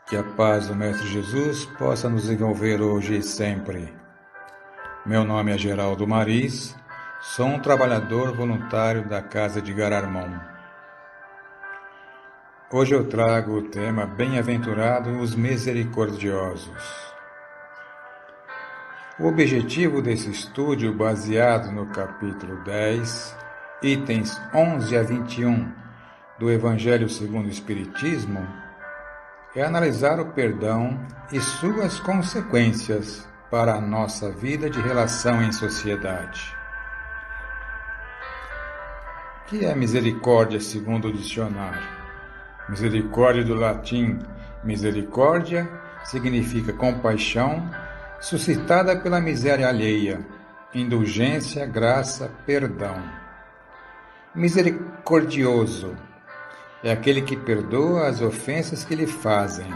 Que a paz do Mestre Jesus possa nos envolver hoje e sempre. Meu nome é Geraldo Maris, sou um trabalhador voluntário da Casa de Gararmon. Hoje eu trago o tema Bem-aventurados os misericordiosos. O objetivo desse estudo, baseado no capítulo 10, itens 11 a 21 do Evangelho segundo o Espiritismo, é analisar o perdão e suas consequências para a nossa vida de relação em sociedade. O que é misericórdia segundo o dicionário? Misericórdia do latim misericordia significa compaixão suscitada pela miséria alheia, indulgência, graça, perdão. Misericordioso é aquele que perdoa as ofensas que lhe fazem.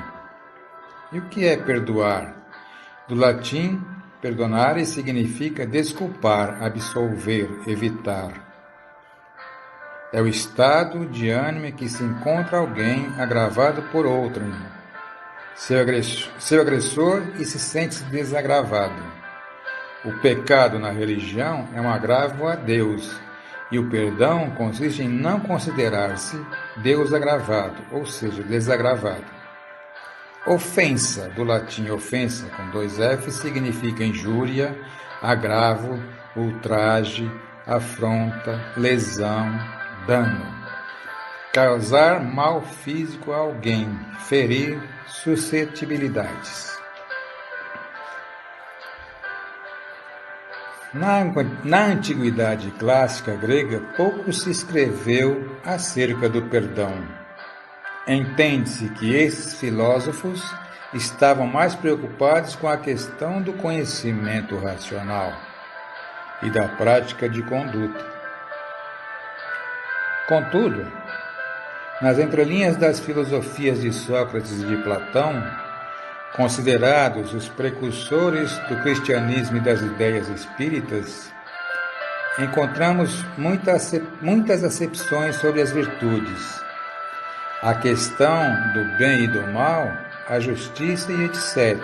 E o que é perdoar? Do latim, perdonare significa desculpar, absolver, evitar. É o estado de ânimo em que se encontra alguém agravado por outrem, seu agressor, e se sente desagravado. O pecado na religião é um agravo a Deus, e o perdão consiste em não considerar-se Deus agravado, ou seja, desagravado. Ofensa, do latim ofensa, com 2 F, significa injúria, agravo, ultraje, afronta, lesão, dano. Causar mal físico a alguém, ferir suscetibilidades. Na antiguidade clássica grega, pouco se escreveu acerca do perdão. Entende-se que esses filósofos estavam mais preocupados com a questão do conhecimento racional e da prática de conduta. Contudo, nas entrelinhas das filosofias de Sócrates e de Platão, considerados os precursores do cristianismo e das ideias espíritas, encontramos muitas acepções sobre as virtudes, a questão do bem e do mal, a justiça e etc.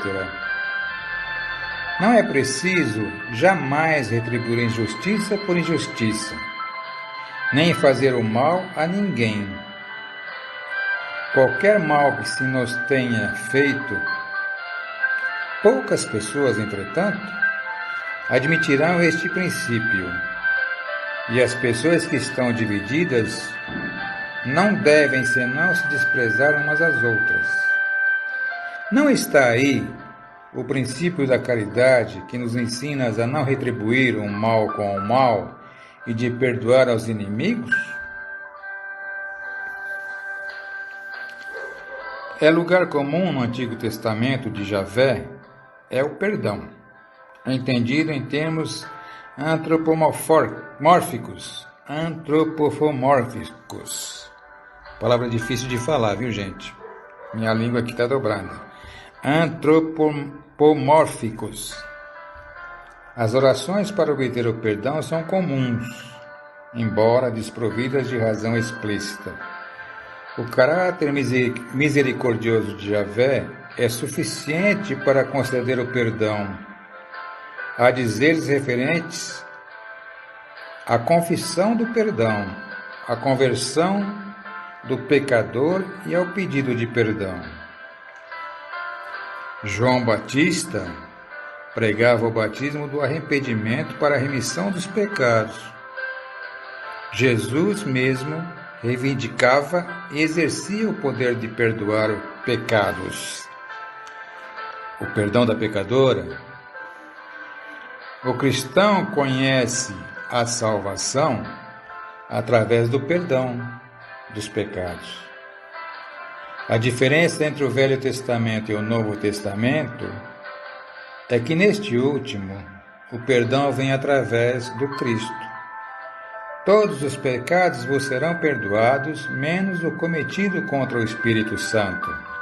Não é preciso jamais retribuir injustiça por injustiça, nem fazer o mal a ninguém. Qualquer mal que se nos tenha feito, poucas pessoas, entretanto, admitirão este princípio, e as pessoas que estão divididas não devem senão se desprezar umas às outras. Não está aí o princípio da caridade que nos ensina a não retribuir o mal com o mal e de perdoar aos inimigos? É lugar comum no Antigo Testamento de Javé é o perdão, entendido em termos antropomórficos. Palavra difícil de falar, viu, gente? Minha língua aqui está dobrada. Antropomórficos. As orações para obter o perdão são comuns, embora desprovidas de razão explícita. O caráter misericordioso de Javé é suficiente para conceder o perdão. Há dizeres referentes à confissão do perdão, à conversão do pecador e ao pedido de perdão. João Batista pregava o batismo do arrependimento para a remissão dos pecados. Jesus mesmo reivindicava e exercia o poder de perdoar os pecados. O perdão da pecadora. O cristão conhece a salvação através do perdão dos pecados. A diferença entre o Velho Testamento e o Novo Testamento é que neste último o perdão vem através do Cristo. Todos os pecados vos serão perdoados, menos o cometido contra o Espírito Santo.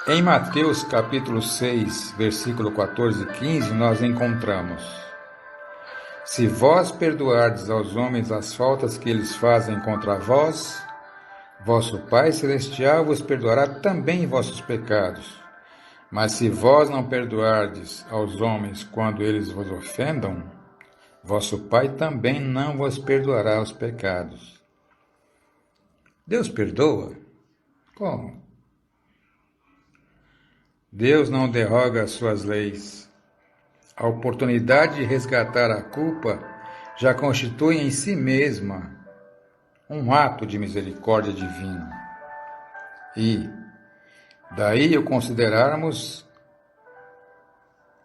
Em Mateus capítulo 6, versículo 14 e 15, nós encontramos: Se vós perdoardes aos homens as faltas que eles fazem contra vós, vosso Pai Celestial vos perdoará também vossos pecados. Mas se vós não perdoardes aos homens quando eles vos ofendam, vosso Pai também não vos perdoará os pecados. Deus perdoa? Como? Deus não derroga as suas leis. A oportunidade de resgatar a culpa já constitui em si mesma um ato de misericórdia divina. E daí o considerarmos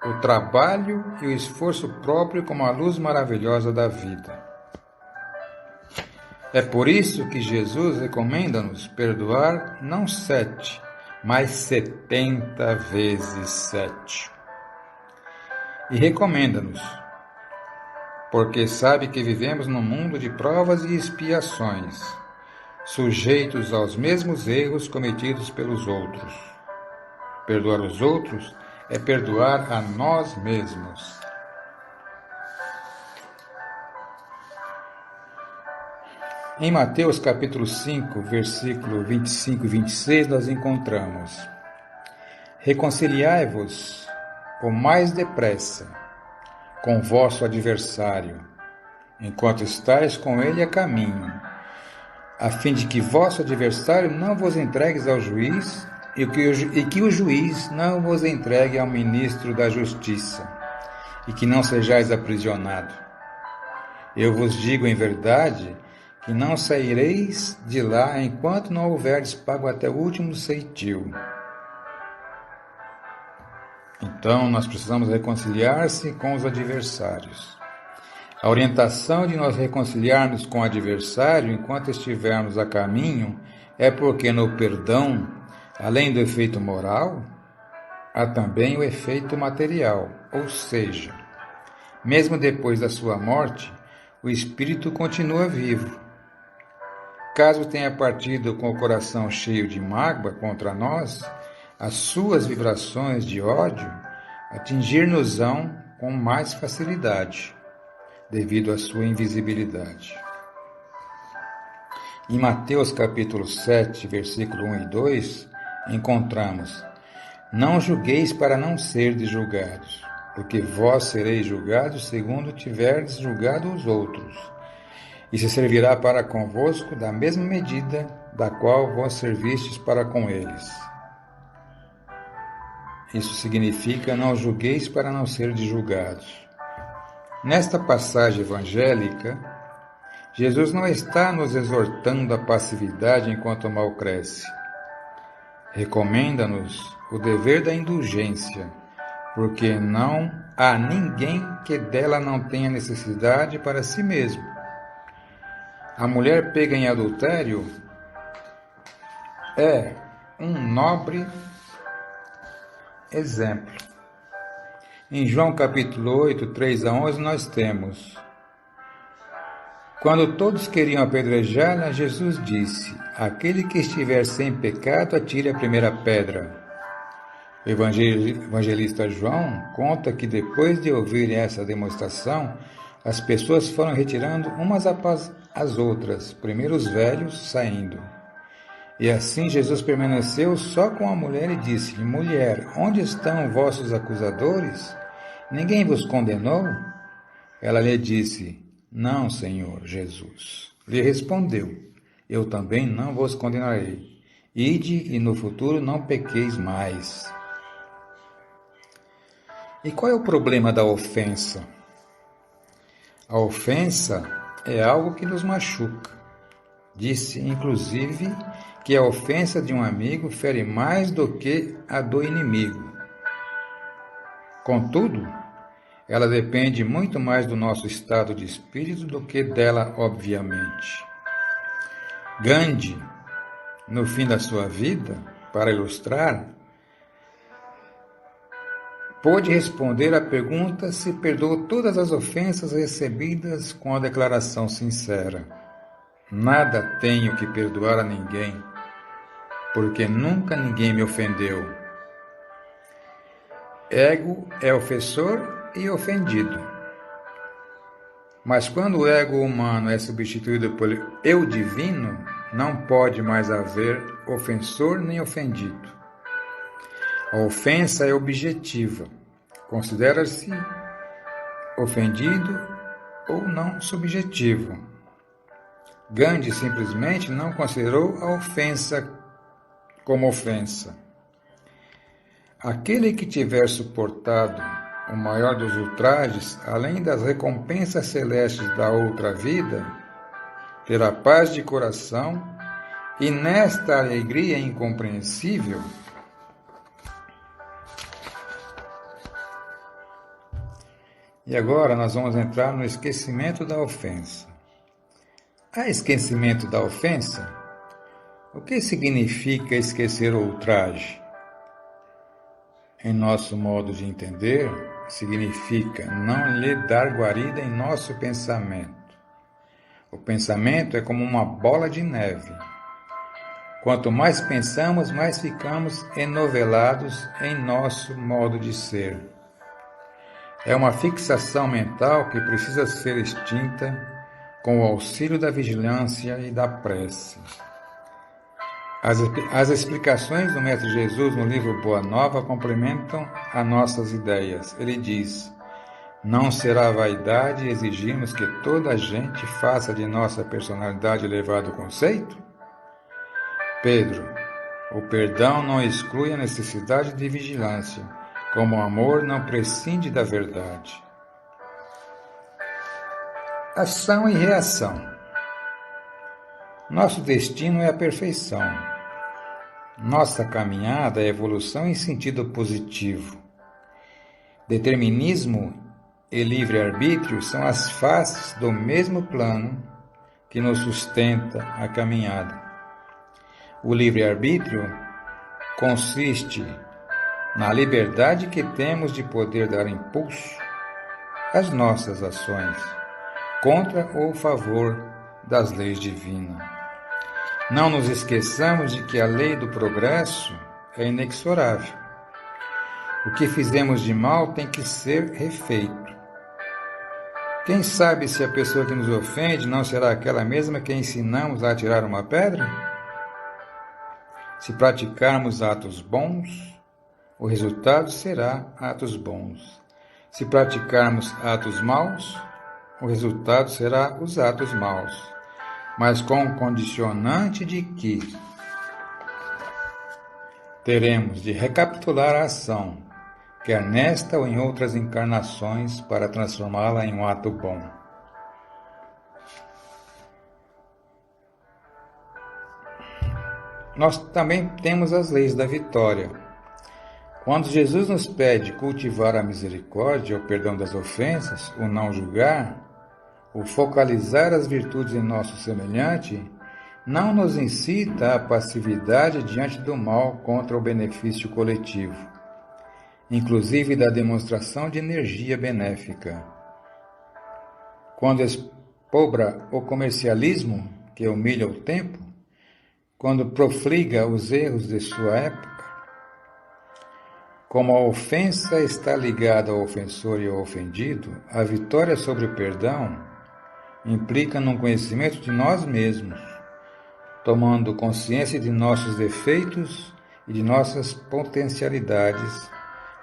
o trabalho e o esforço próprio como a luz maravilhosa da vida. É por isso que Jesus recomenda-nos perdoar não 7, mas 70 vezes 7. E recomenda-nos, porque sabe que vivemos num mundo de provas e expiações, sujeitos aos mesmos erros cometidos pelos outros. Perdoar os outros é perdoar a nós mesmos. Em Mateus capítulo 5, versículo 25 e 26, nós encontramos: reconciliai-vos o mais depressa com vosso adversário, enquanto estáis com ele a caminho, a fim de que vosso adversário não vos entregues ao juiz e que o juiz não vos entregue ao ministro da justiça, e que não sejais aprisionado. Eu vos digo em verdade que não saireis de lá enquanto não houverdes pago até o último ceitil. Então, nós precisamos reconciliar-se com os adversários. A orientação de nós reconciliarmos com o adversário enquanto estivermos a caminho é porque no perdão, além do efeito moral, há também o efeito material, ou seja, mesmo depois da sua morte, o espírito continua vivo. Caso tenha partido com o coração cheio de mágoa contra nós, as suas vibrações de ódio atingir-nos-ão com mais facilidade, devido à sua invisibilidade. Em Mateus capítulo 7, versículo 1 e 2, encontramos: não julgueis para não serdes julgados, porque vós sereis julgados segundo tiverdes julgado os outros, e se servirá para convosco da mesma medida da qual vós servistes para com eles. Isso significa: não julgueis para não serdes julgados. Nesta passagem evangélica, Jesus não está nos exortando à passividade enquanto o mal cresce. Recomenda-nos o dever da indulgência, porque não há ninguém que dela não tenha necessidade para si mesmo. A mulher pega em adultério é um nobre exemplo. Em João capítulo 8, 3 a 11, nós temos: quando todos queriam apedrejá-la, Jesus disse: aquele que estiver sem pecado, atire a primeira pedra. O evangelista João conta que depois de ouvirem essa demonstração, as pessoas foram retirando umas após as outras, primeiro os velhos saindo. E assim Jesus permaneceu só com a mulher e disse-lhe: mulher, onde estão vossos acusadores? Ninguém vos condenou? Ela lhe disse: não, Senhor Jesus. Lhe respondeu: eu também não vos condenarei. Ide e no futuro não pequeis mais. E qual é o problema da ofensa? A ofensa é algo que nos machuca. Disse, inclusive, que a ofensa de um amigo fere mais do que a do inimigo. Contudo, ela depende muito mais do nosso estado de espírito do que dela, obviamente. Gandhi, no fim da sua vida, para ilustrar, pôde responder à pergunta se perdoou todas as ofensas recebidas com a declaração sincera: nada tenho que perdoar a ninguém, porque nunca ninguém me ofendeu. Ego é ofensor e ofendido. Mas quando o ego humano é substituído pelo eu divino, não pode mais haver ofensor nem ofendido. A ofensa é objetiva. Considera-se ofendido ou não subjetivo. Gandhi simplesmente não considerou a ofensa como ofensa. Aquele que tiver suportado o maior dos ultrajes, além das recompensas celestes da outra vida, terá paz de coração e nesta alegria incompreensível, e agora nós vamos entrar no esquecimento da ofensa. Há esquecimento da ofensa? O que significa esquecer o ultraje? Em nosso modo de entender, significa não lhe dar guarida em nosso pensamento. O pensamento é como uma bola de neve. Quanto mais pensamos, mais ficamos enovelados em nosso modo de ser. É uma fixação mental que precisa ser extinta com o auxílio da vigilância e da prece. As explicações do Mestre Jesus no livro Boa Nova complementam as nossas ideias. Ele diz: não será vaidade exigirmos que toda a gente faça de nossa personalidade elevado conceito? Pedro, o perdão não exclui a necessidade de vigilância, como o amor não prescinde da verdade. Ação e reação. Nosso destino é a perfeição. Nossa caminhada é evolução em sentido positivo. Determinismo e livre-arbítrio são as faces do mesmo plano que nos sustenta a caminhada. O livre-arbítrio consiste na liberdade que temos de poder dar impulso às nossas ações, contra ou a favor das leis divinas. Não nos esqueçamos de que a lei do progresso é inexorável. O que fizemos de mal tem que ser refeito. Quem sabe se a pessoa que nos ofende não será aquela mesma que ensinamos a atirar uma pedra? Se praticarmos atos bons, o resultado será atos bons. Se praticarmos atos maus, o resultado será os atos maus, mas com o condicionante de que teremos de recapitular a ação, quer nesta ou em outras encarnações, para transformá-la em um ato bom. Nós também temos as leis da vitória. Quando Jesus nos pede cultivar a misericórdia, o perdão das ofensas, o não julgar, o focalizar as virtudes em nosso semelhante, não nos incita à passividade diante do mal contra o benefício coletivo, inclusive da demonstração de energia benéfica. Quando expobra o comercialismo, que humilha o tempo, quando profliga os erros de sua época, como a ofensa está ligada ao ofensor e ao ofendido, a vitória sobre o perdão implica num conhecimento de nós mesmos, tomando consciência de nossos defeitos e de nossas potencialidades,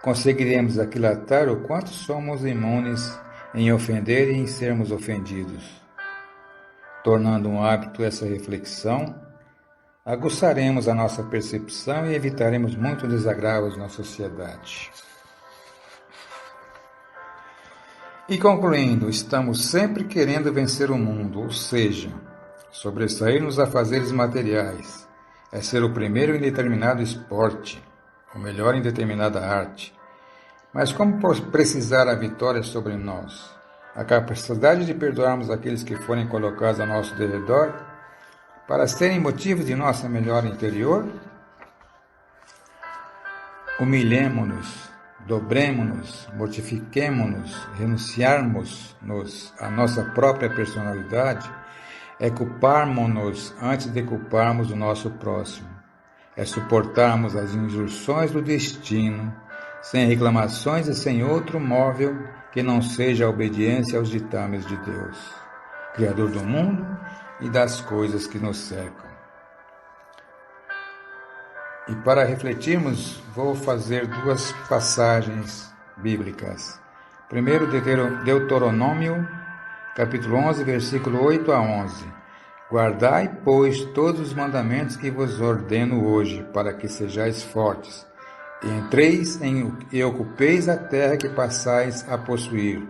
conseguiremos aquilatar o quanto somos imunes em ofender e em sermos ofendidos. Tornando um hábito essa reflexão, aguçaremos a nossa percepção e evitaremos muitos desagravos na sociedade. E concluindo, estamos sempre querendo vencer o mundo, ou seja, sobressair nos afazeres materiais, é ser o primeiro em determinado esporte, o melhor em determinada arte. Mas como precisar a vitória sobre nós? A capacidade de perdoarmos aqueles que forem colocados ao nosso derredor, para serem motivos de nossa melhora interior? Humilhemo-nos, dobremo-nos, mortifiquemo-nos, renunciarmos-nos à nossa própria personalidade, é culparmos-nos antes de culparmos o nosso próximo, é suportarmos as injunções do destino, sem reclamações e sem outro móvel que não seja a obediência aos ditames de Deus, Criador do mundo e das coisas que nos cercam. E para refletirmos, vou fazer duas passagens bíblicas. Primeiro, Deuteronômio, capítulo 11, versículo 8 a 11. Guardai, pois, todos os mandamentos que vos ordeno hoje, para que sejais fortes, e entreis e ocupeis a terra que passais a possuir,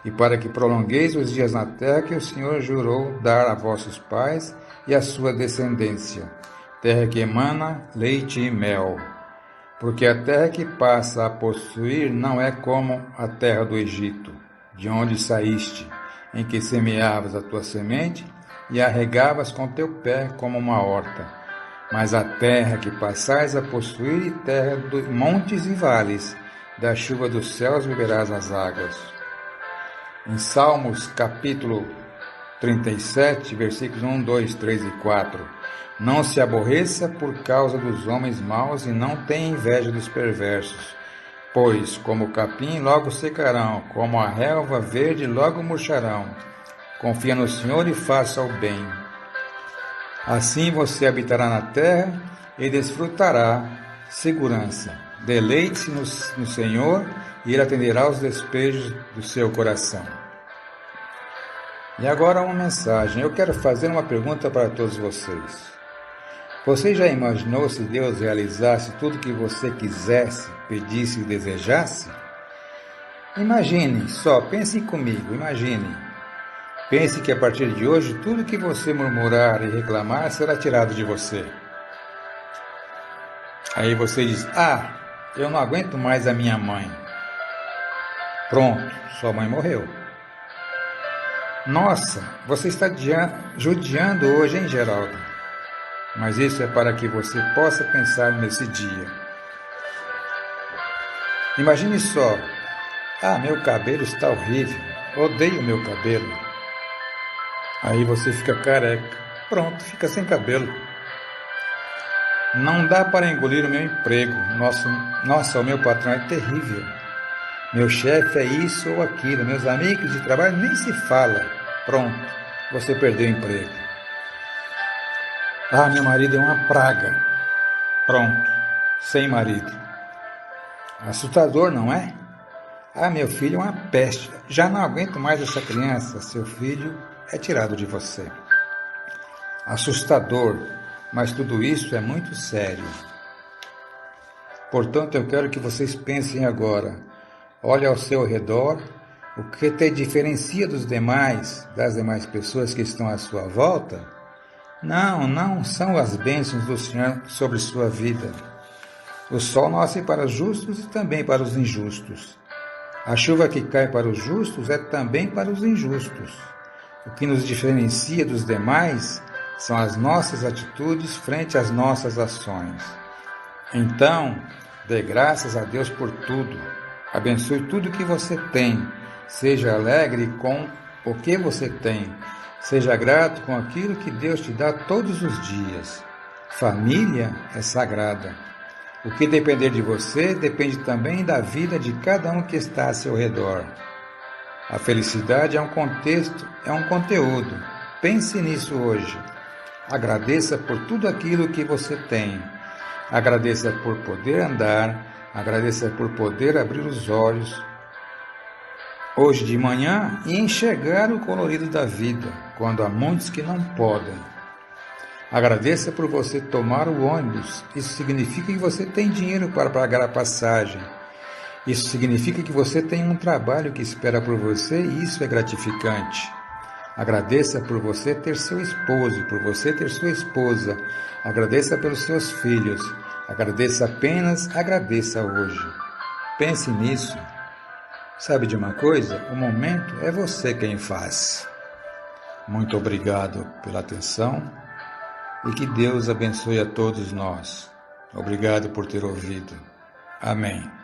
e para que prolongueis os dias na terra que o Senhor jurou dar a vossos pais e à sua descendência, terra que emana leite e mel. Porque a terra que passa a possuir não é como a terra do Egito, de onde saíste, em que semeavas a tua semente e a regavas com teu pé como uma horta. Mas a terra que passais a possuir é terra de montes e vales, da chuva dos céus beberás as águas. Em Salmos, capítulo 37, versículos 1, 2, 3 e 4. Não se aborreça por causa dos homens maus e não tenha inveja dos perversos, pois, como o capim, logo secarão, como a relva verde, logo murcharão. Confia no Senhor e faça o bem. Assim você habitará na terra e desfrutará segurança. Deleite-se no Senhor e Ele atenderá aos despejos do seu coração. E agora uma mensagem. Eu quero fazer uma pergunta para todos vocês. Você já imaginou se Deus realizasse tudo que você quisesse, pedisse e desejasse? Imagine só, pense comigo, imagine. Pense que a partir de hoje, tudo que você murmurar e reclamar será tirado de você. Aí você diz, eu não aguento mais a minha mãe. Pronto, sua mãe morreu. Nossa, você está judiando hoje, hein, Geraldo? Mas isso é para que você possa pensar nesse dia. Imagine só, meu cabelo está horrível, odeio meu cabelo. Aí você fica careca, pronto, fica sem cabelo. Não dá para engolir o meu emprego, nossa, o meu patrão é terrível. Meu chefe é isso ou aquilo, meus amigos de trabalho nem se fala. Pronto, você perdeu o emprego. Meu marido é uma praga. Pronto, sem marido. Assustador, não é? Meu filho é uma peste. Já não aguento mais essa criança. Seu filho é tirado de você. Assustador, mas tudo isso é muito sério. Portanto, eu quero que vocês pensem agora. Olhe ao seu redor, o que te diferencia das demais pessoas que estão à sua volta? Não são as bênçãos do Senhor sobre sua vida. O sol nasce para os justos e também para os injustos. A chuva que cai para os justos é também para os injustos. O que nos diferencia dos demais são as nossas atitudes frente às nossas ações. Então, dê graças a Deus por tudo. Abençoe tudo que você tem. Seja alegre com o que você tem. Seja grato com aquilo que Deus te dá todos os dias. Família é sagrada. O que depender de você depende também da vida de cada um que está a seu redor. A felicidade é um contexto, é um conteúdo. Pense nisso hoje. Agradeça por tudo aquilo que você tem. Agradeça por poder andar. Agradeça por poder abrir os olhos hoje de manhã e enxergar o colorido da vida, quando há muitos que não podem. Agradeça por você tomar o ônibus. Isso significa que você tem dinheiro para pagar a passagem. Isso significa que você tem um trabalho que espera por você e isso é gratificante. Agradeça por você ter seu esposo, por você ter sua esposa. Agradeça pelos seus filhos. Agradeça hoje. Pense nisso. Sabe de uma coisa? O momento é você quem faz. Muito obrigado pela atenção e que Deus abençoe a todos nós. Obrigado por ter ouvido. Amém.